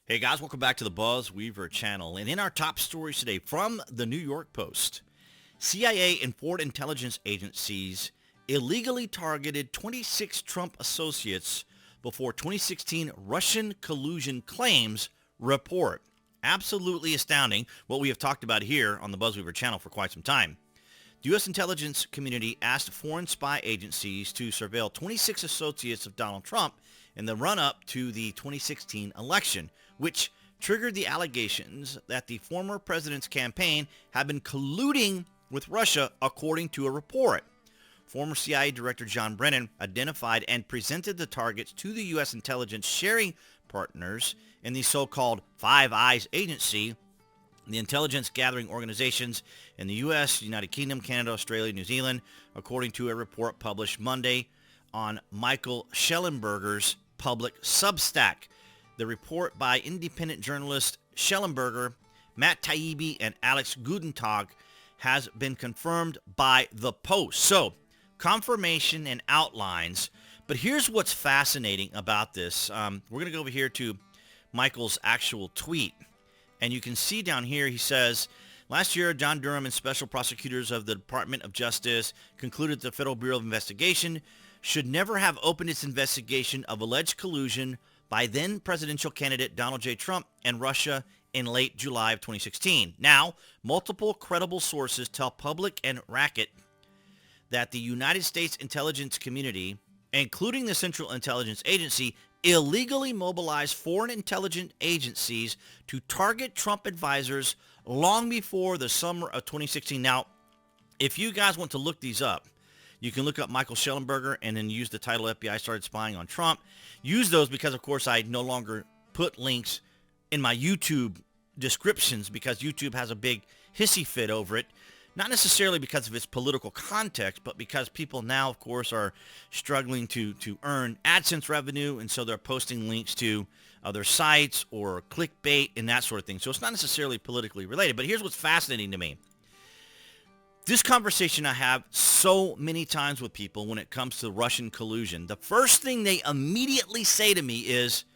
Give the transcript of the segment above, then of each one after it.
Hey guys, welcome back to the BuzWeaver channel. And in our top stories today from the New York Post, CIA and foreign intelligence agencies illegally targeted 26 Trump associates before 2016 Russian collusion claims report. Absolutely astounding, what we have talked about here on the BuzWeaver channel for quite some time. The U.S. intelligence community asked foreign spy agencies to surveil 26 associates of Donald Trump in the run-up to the 2016 election, which triggered the allegations that the former president's campaign had been colluding with Russia, according to a report. Former CIA Director John Brennan identified and presented the targets to the U.S. intelligence sharing partners in the so-called Five Eyes agency, the intelligence gathering organizations in the U.S., United Kingdom, Canada, Australia, New Zealand, according to a report published Monday on Michael Shellenberger's public Substack. The report by independent journalists Shellenberger, Matt Taibbi, and Alex Gutentag has been confirmed by the Post. So, confirmation and outlines. But here's what's fascinating about this. We're going to go over here to Michael's actual tweet. And you can see down here, he says, last year, John Durham and special prosecutors of the Department of Justice concluded the Federal Bureau of Investigation should never have opened its investigation of alleged collusion by then presidential candidate Donald J. Trump and Russia in late July of 2016. Now, multiple credible sources tell Public and Racket that the United States intelligence community, including the Central Intelligence Agency, illegally mobilized foreign intelligence agencies to target Trump advisors long before the summer of 2016. Now, if you guys want to look these up, you can look up Michael Shellenberger and then use the title FBI started spying on Trump. Use those because, of course, I no longer put links in my YouTube descriptions because YouTube has a big hissy fit over it. Not necessarily because of its political context, but because people now, of course, are struggling to earn AdSense revenue, and so they're posting links to other sites or clickbait and that sort of thing. So it's not necessarily politically related. But here's what's fascinating to me. This conversation I have so many times with people when it comes to Russian collusion. The first thing they immediately say to me is,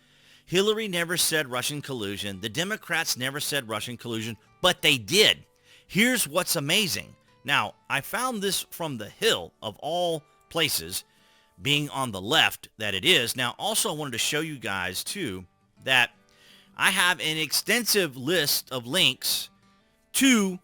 Hillary never said Russian collusion. The Democrats never said Russian collusion, but they did. Here's what's amazing. Now, I found this from The Hill, of all places, being on the left that it is. Now, also, I wanted to show you guys, too, that I have an extensive list of links to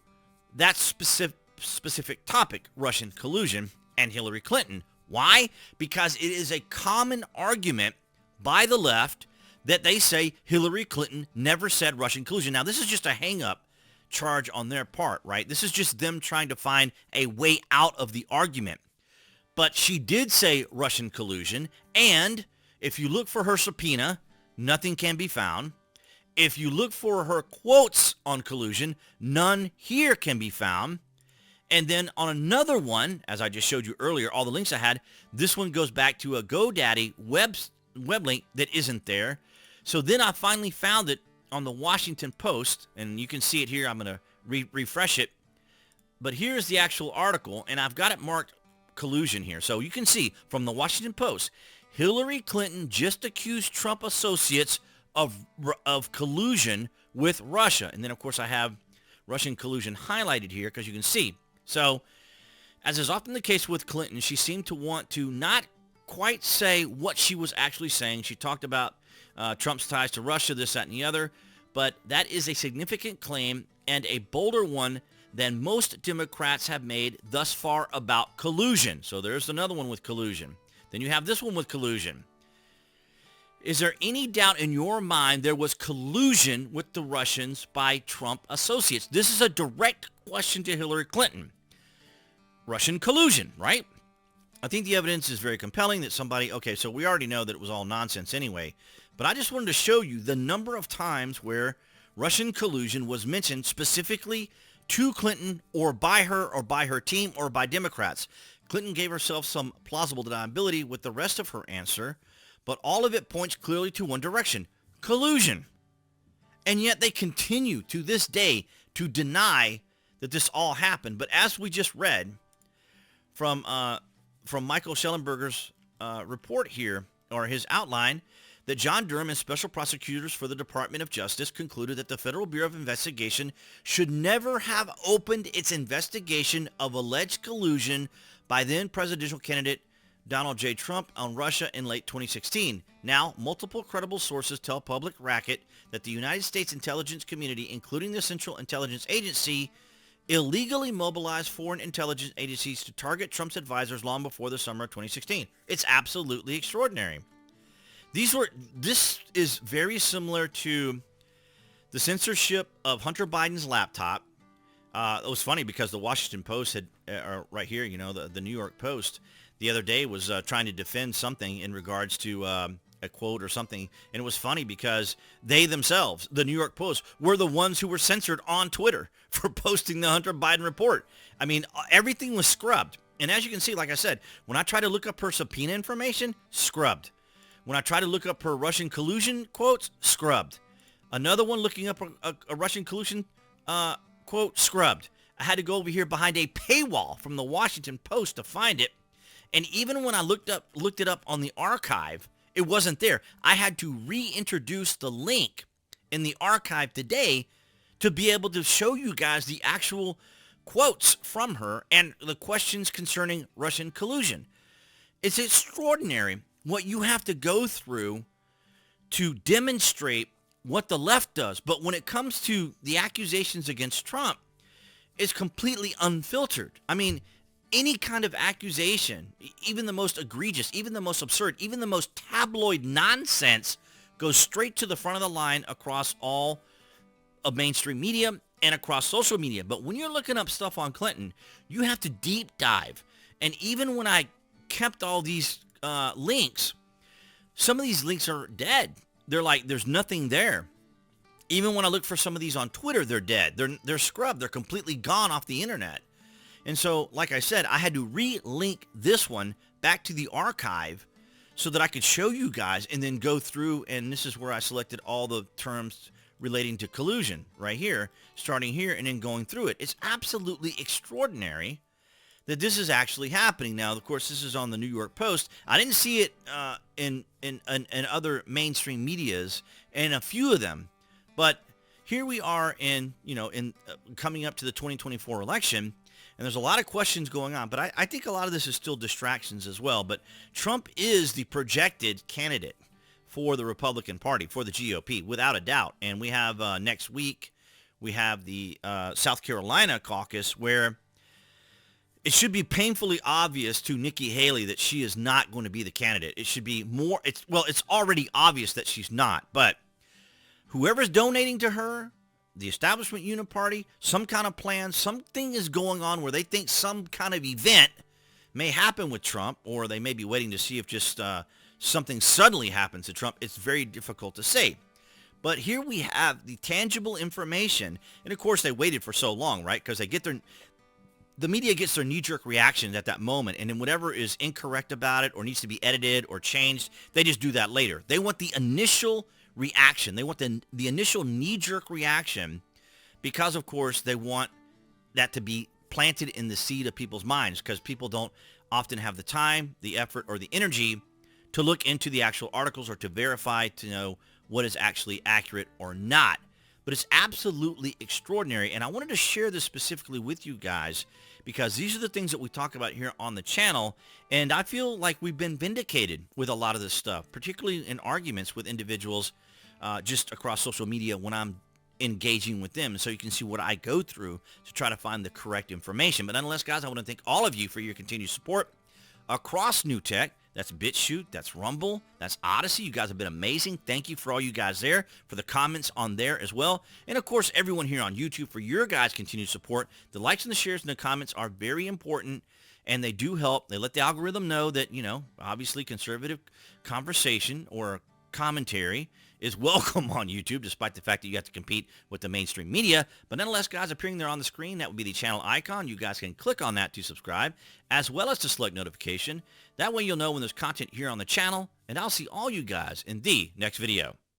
that specific topic, Russian collusion and Hillary Clinton. Why? Because it is a common argument by the left that they say Hillary Clinton never said Russian collusion. Now, this is just a hang-up charge on their part, right? This is just them trying to find a way out of the argument. But she did say Russian collusion, and if you look for her subpoena, nothing can be found. If you look for her quotes on collusion, none here can be found. And then on another one, as I just showed you earlier, all the links I had, this one goes back to a GoDaddy web link that isn't there. So then I finally found it on the Washington Post, and you can see it here. I'm going to refresh it. But here's the actual article, and I've got it marked collusion here. So you can see from the Washington Post, Hillary Clinton just accused Trump associates of collusion with Russia. And then, of course, I have Russian collusion highlighted here because you can see. So, as is often the case with Clinton, she seemed to want to not quite say what she was actually saying. She talked about Trump's ties to Russia, this, that, and the other. But that is a significant claim and a bolder one than most Democrats have made thus far about collusion. So there's another one with collusion. Then you have this one with collusion. Is there any doubt in your mind there was collusion with the Russians by Trump associates? This is a direct question to Hillary Clinton. Russian collusion, right? I think the evidence is very compelling that somebody, okay, so we already know that it was all nonsense anyway, but I just wanted to show you the number of times where Russian collusion was mentioned specifically to Clinton or by her team or by Democrats. Clinton gave herself some plausible deniability with the rest of her answer, but all of it points clearly to one direction, collusion. And yet they continue to this day to deny that this all happened. But as we just read from Michael Shellenberger's report here, or his outline, that John Durham and special prosecutors for the Department of Justice concluded that the Federal Bureau of Investigation should never have opened its investigation of alleged collusion by then presidential candidate Donald J. Trump on Russia in late 2016. Now, multiple credible sources tell Public Racket that the United States intelligence community, including the Central Intelligence Agency, illegally mobilized foreign intelligence agencies to target Trump's advisors long before the summer of 2016. It's absolutely extraordinary. This is very similar to the censorship of Hunter Biden's laptop. It was funny because the Washington Post had, right here, the New York Post, the other day was trying to defend something in regards to a quote or something. And it was funny because they themselves, the New York Post, were the ones who were censored on Twitter for posting the Hunter Biden report. I mean, everything was scrubbed. And as you can see, like I said, when I try to look up her subpoena information, scrubbed. When I try to look up her Russian collusion quotes, scrubbed. Another one looking up a Russian collusion quote, scrubbed. I had to go over here behind a paywall from the Washington Post to find it. And even when I looked it up on the archive, it wasn't there. I had to reintroduce the link in the archive today to be able to show you guys the actual quotes from her and the questions concerning Russian collusion. It's extraordinary what you have to go through to demonstrate what the left does. But when it comes to the accusations against Trump, it's completely unfiltered. I mean, any kind of accusation, even the most egregious, even the most absurd, even the most tabloid nonsense goes straight to the front of the line across all of mainstream media and across social media. But when you're looking up stuff on Clinton, you have to deep dive. And even when I kept all these links, some of these links are dead. They're like, there's nothing there. Even when I look for some of these on Twitter, they're dead. They're scrubbed. They're completely gone off the internet. And so, like I said, I had to re-link this one back to the archive so that I could show you guys and then go through, and this is where I selected all the terms relating to collusion right here, starting here and then going through it. It's absolutely extraordinary that this is actually happening. Now, of course, this is on the New York Post. I didn't see it in other mainstream medias, and a few of them, but here we are in coming up to the 2024 election. And there's a lot of questions going on, but I think a lot of this is still distractions as well. But Trump is the projected candidate for the Republican Party, for the GOP, without a doubt. And we have next week, we have the South Carolina caucus where it should be painfully obvious to Nikki Haley that she is not going to be the candidate. It should be more, it's already obvious that she's not. But whoever's donating to her, the establishment uniparty, some kind of plan, something is going on where they think some kind of event may happen with Trump, or they may be waiting to see if just something suddenly happens to Trump. It's very difficult to say. But here we have the tangible information. And of course, they waited for so long, right? Because the media gets their knee-jerk reaction at that moment. And then whatever is incorrect about it or needs to be edited or changed, they just do that later. They want the initial reaction. They want the initial knee-jerk reaction because, of course, they want that to be planted in the seed of people's minds, because people don't often have the time, the effort, or the energy to look into the actual articles or to verify to know what is actually accurate or not. But it's absolutely extraordinary, and I wanted to share this specifically with you guys because these are the things that we talk about here on the channel, and I feel like we've been vindicated with a lot of this stuff, particularly in arguments with individuals just across social media when I'm engaging with them. And so you can see what I go through to try to find the correct information. But nonetheless, guys, I want to thank all of you for your continued support across New Tech. That's BitChute, that's Rumble, that's Odyssey. You guys have been amazing. Thank you for all you guys there, for the comments on there as well. And, of course, everyone here on YouTube for your guys' continued support. The likes and the shares and the comments are very important, and they do help. They let the algorithm know that, obviously conservative conversation or commentary is welcome on YouTube, despite the fact that you have to compete with the mainstream media. But nonetheless, guys, appearing there on the screen, that would be the channel icon. You guys can click on that to subscribe, as well as to select notification. That way you'll know when there's content here on the channel, and I'll see all you guys in the next video.